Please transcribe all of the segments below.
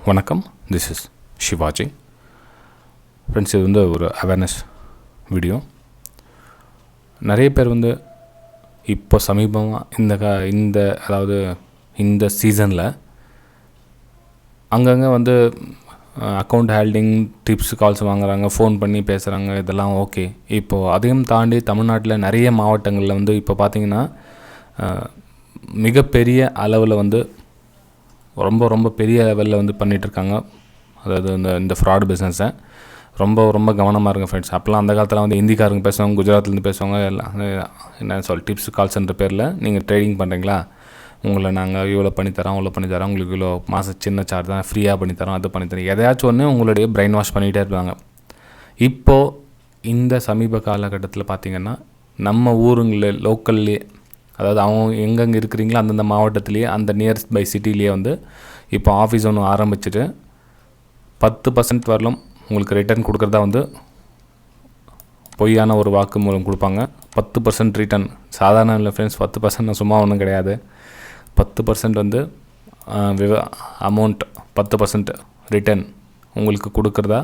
வணக்கம், this is Sivaji. Friends, இது வந்து ஒரு அவேர்னஸ் வீடியோ. நிறைய பேர் வந்து இப்போ சமீபமாக இந்த சீசனில் அங்கங்கே வந்து அக்கௌண்ட் ஹேல்டிங் டிப்ஸ் கால்ஸ் வாங்குறாங்க, ஃபோன் பண்ணி பேசுகிறாங்க. இதெல்லாம் ஓகே. இப்போது அதையும் தாண்டி தமிழ்நாட்டில் நிறைய மாவட்டங்களில் வந்து இப்போ பார்த்திங்கன்னா மிகப்பெரிய அளவில் வந்து ரொம்ப பெரிய லெவலில் வந்து பண்ணிகிட்ருக்காங்க. அதாவது இந்த ஃப்ராட் பிஸ்னஸை ரொம்ப கவனமாக இருங்க ஃப்ரெண்ட்ஸ். அப்போலாம் அந்த காலத்தில் வந்து ஹிந்திக்காரங்க பேசுவாங்க, குஜராத்லேருந்து பேசுவாங்க. எல்லாம் என்ன டிப்ஸ் கால்ஸ்ன்ற பேரில் நீங்கள் ட்ரேடிங் பண்ணுறீங்களா, உங்களை நாங்கள் இவ்வளோ பண்ணித்தரோம், அவ்வளோ பண்ணித்தரோம், உங்களுக்கு இவ்வளோ மாதம் சின்ன சார்ஜ் தான், ஃப்ரீயாக பண்ணித்தரோம், அது பண்ணித்தரோம், எதையாச்சும் ஒன்று உங்களுடைய பிரெயின் வாஷ் பண்ணிகிட்டே இருப்பாங்க. இப்போது இந்த சமீப காலகட்டத்தில் பார்த்திங்கன்னா நம்ம ஊருங்களில் லோக்கல்லே, அதாவது அவங்க எங்கெங்கே இருக்கிறீங்களோ அந்தந்த மாவட்டத்துலேயே, அந்த நியர்ஸ்ட் பை சிட்டிலேயே வந்து இப்போ ஆஃபீஸ் ஒன்று ஆரம்பிச்சுட்டு 10% வரலும் உங்களுக்கு ரிட்டர்ன் கொடுக்குறதா வந்து பொய்யான ஒரு வாக்கு மூலம் கொடுப்பாங்க. 10% ரிட்டர்ன் சாதாரண இல்லை ஃப்ரெண்ட்ஸ். 10% சும்மா ஒன்றும் கிடையாது. 10% வந்து அமௌண்ட் 10% ரிட்டர்ன் உங்களுக்கு கொடுக்குறதா.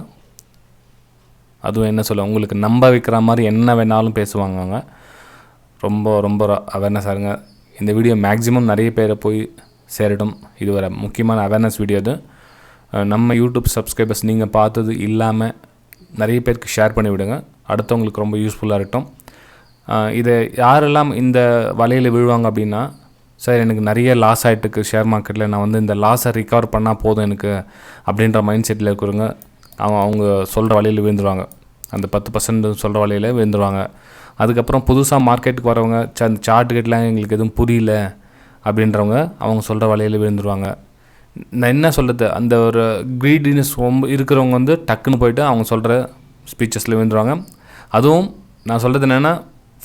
அதுவும் என்ன சொல்ல, உங்களுக்கு நம்ப வைக்கிற மாதிரி என்ன வேணாலும் பேசுவாங்க. ரொம்ப அவேர்னஸாக இருங்க. இந்த வீடியோ மேக்ஸிமம் நிறைய பேரை போய் சேரட்டும். இது ஒரு முக்கியமான அவேர்னஸ் வீடியோ. அது நம்ம யூடியூப் சப்ஸ்கிரைபர்ஸ் நீங்கள் பார்த்தது இல்லாமல் நிறைய பேருக்கு ஷேர் பண்ணி விடுங்க. அடுத்தவங்களுக்கு ரொம்ப யூஸ்ஃபுல்லாக இருக்கட்டும். இதை யாரெல்லாம் இந்த வலையில் விழுவாங்க அப்படின்னா, சார் எனக்கு நிறைய லாஸ் ஆகிட்டுருக்கு ஷேர் மார்க்கெட்டில், நான் வந்து இந்த லாஸை ரிகவர் பண்ணால் போதும் எனக்கு அப்படின்ற மைண்ட் செட்டில் இருக்கிறவங்க அவங்க சொல்கிற வலையில் விழுந்துருவாங்க. அந்த 10% சொல்கிற வலையில் விழுந்துருவாங்க. அதுக்கப்புறம் புதுசாக மார்க்கெட்டுக்கு வரவங்க, அந்த சார்ட்டுக்கெட்லாம் எங்களுக்கு எதுவும் புரியல அப்படின்றவங்க அவங்க சொல்கிற வலையில் விழுந்துருவாங்க. நான் என்ன சொல்கிறது, அந்த ஒரு க்ரீடினஸ் ரொம்ப இருக்கிறவங்க வந்து டக்குன்னு போய்ட்டு அவங்க சொல்கிற ஸ்பீச்சஸில் விழுந்துருவாங்க. அதுவும் நான் சொல்கிறது என்னென்னா,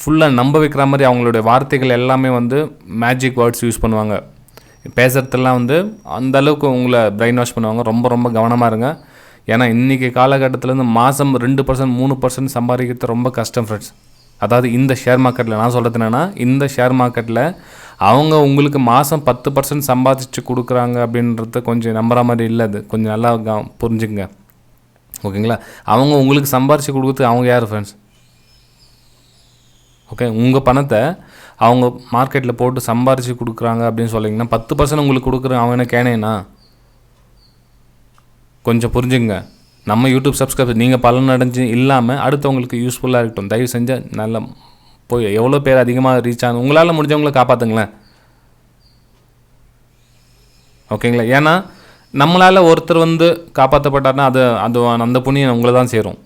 ஃபுல்லாக நம்ப வைக்கிற மாதிரி அவங்களுடைய வார்த்தைகள் எல்லாமே வந்து மேஜிக் வேர்ட்ஸ் யூஸ் பண்ணுவாங்க. பேசுகிறதெல்லாம் வந்து அந்தளவுக்கு உங்களை பிரெயின் வாஷ் பண்ணுவாங்க. ரொம்ப கவனமாக இருங்க. ஏன்னா இன்றைக்கி காலகட்டத்தில் வந்து மாதம் 2% 3% சம்பாதிக்கிறது ரொம்ப கஷ்டம் ஃப்ரெண்ட்ஸ். அதாவது இந்த ஷேர் மார்க்கெட்டில் நான் சொல்கிறது என்னென்னா, இந்த ஷேர் மார்க்கெட்டில் அவங்க உங்களுக்கு மாதம் 10% சம்பாதிச்சு கொடுக்குறாங்க அப்படின்றது கொஞ்சம் நம்புகிற மாதிரி இல்லை. அது கொஞ்சம் நல்லா புரிஞ்சுங்க, ஓகேங்களா? அவங்க உங்களுக்கு சம்பாதிச்சு கொடுக்குறது அவங்க யார் ஃப்ரெண்ட்ஸ்? ஓகே, உங்கள் பணத்தை அவங்க மார்க்கெட்டில் போட்டு சம்பாதிச்சு கொடுக்குறாங்க அப்படின்னு சொல்லிங்கன்னா 10% உங்களுக்கு கொடுக்குறாங்க. அவங்க என்ன கேனேன்னா? கொஞ்சம் புரிஞ்சுங்க. நம்ம யூடியூப் சப்ஸ்கிரைபர் நீங்கள் பலன் அடைஞ்சு இல்லாமல் அடுத்தவங்களுக்கு யூஸ்ஃபுல்லாக இருக்கட்டும். தயவு செஞ்சால் நல்லா போய் எவ்வளோ பேர் அதிகமாக ரீச் ஆகும் உங்களால் முடிஞ்சவங்களை காப்பாற்றுங்களேன், ஓகேங்களா? ஏன்னா நம்மளால் ஒருத்தர் வந்து காப்பாற்றப்பட்டார்னா அது அந்த புண்ணியம் உங்களை தான் சேரும்.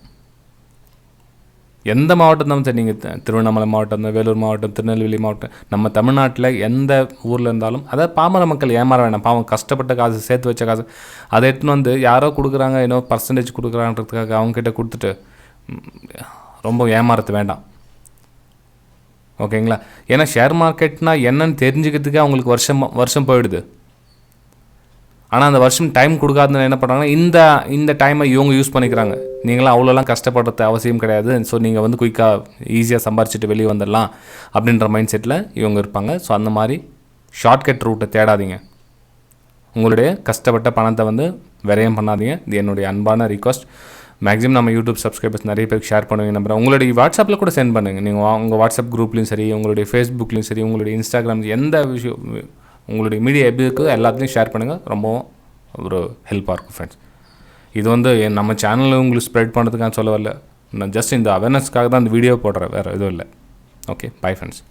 எந்த மாவட்டம் தான் சரி, நீங்கள் திருவண்ணாமலை மாவட்டம், வேலூர் மாவட்டம், திருநெல்வேலி மாவட்டம், நம்ம தமிழ்நாட்டில் எந்த ஊரில் இருந்தாலும், அதாவது பாமர மக்கள் ஏமாற வேணாம். பாவம் கஷ்டப்பட்ட காசு, சேர்த்து வச்ச காசு, அதை எடுத்துன்னு வந்து யாரோ கொடுக்குறாங்க, ஏன்னோ பர்சன்டேஜ் கொடுக்குறான்றதுக்காக அவங்ககிட்ட கொடுத்துட்டு ரொம்ப ஏமாறது வேண்டாம், ஓகேங்களா? ஏன்னா ஷேர் மார்க்கெட்னால் என்னன்னு தெரிஞ்சுக்கிறதுக்கே அவங்களுக்கு வருஷம் போயிடுது. ஆனால் அந்த வருஷம் டைம் கொடுக்காதுன்னு என்ன பண்ணுறாங்கன்னா, இந்த டைமை இவங்க யூஸ் பண்ணிக்கிறாங்க. நீங்களாம் அவ்வளோலாம் கஷ்டப்படுறது அவசியம் கிடையாது. ஸோ நீங்கள் வந்து குயிக்காக ஈஸியாக சம்பாரிச்சிட்டு வெளியே வந்துடலாம் அப்படின்ற மைண்ட் செட்டில் இவங்க இருப்பாங்க. ஸோ அந்த மாதிரி ஷார்ட்கட் ரூட்டை தேடாதீங்க. உங்களுடைய கஷ்டப்பட்ட பணத்தை வந்து விரயம் பண்ணாதீங்க. இது என்னுடைய அன்பான ரிக்வஸ்ட். மேக்ஸிமம் நம்ம யூடியூப் சப்ஸ்கிரைபர்ஸ் நிறைய பேருக்கு ஷேர் பண்ணுவீங்க நம்புகிறேன். உங்களுடைய வாட்ஸ்அப்பில் கூட சென்ட் பண்ணுங்கள். நீங்கள் உங்கள் வாட்ஸ்அப் குரூப்லேயும் சரி, உங்களுடைய ஃபேஸ்புக்லேயும் சரி, உங்களுடைய இன்ஸ்டாகிராம், எந்த விஷயம் உங்களுடைய மீடியா எப்படி இருக்கோ எல்லாத்துலேயும் ஷேர் பண்ணுங்கள். ரொம்பவும் ஒரு ஹெல்ப்பாக இருக்கும் ஃப்ரெண்ட்ஸ். இது வந்து நம்ம சேனலில் உங்களுக்கு ஸ்ப்ரெட் பண்ணுறதுக்காக சொல்ல வரல. நான் ஜஸ்ட் இந்த அவேர்னஸ்க்காக தான் இந்த வீடியோ போடுறேன், வேறு எதுவும் இல்லை. Okay, bye friends.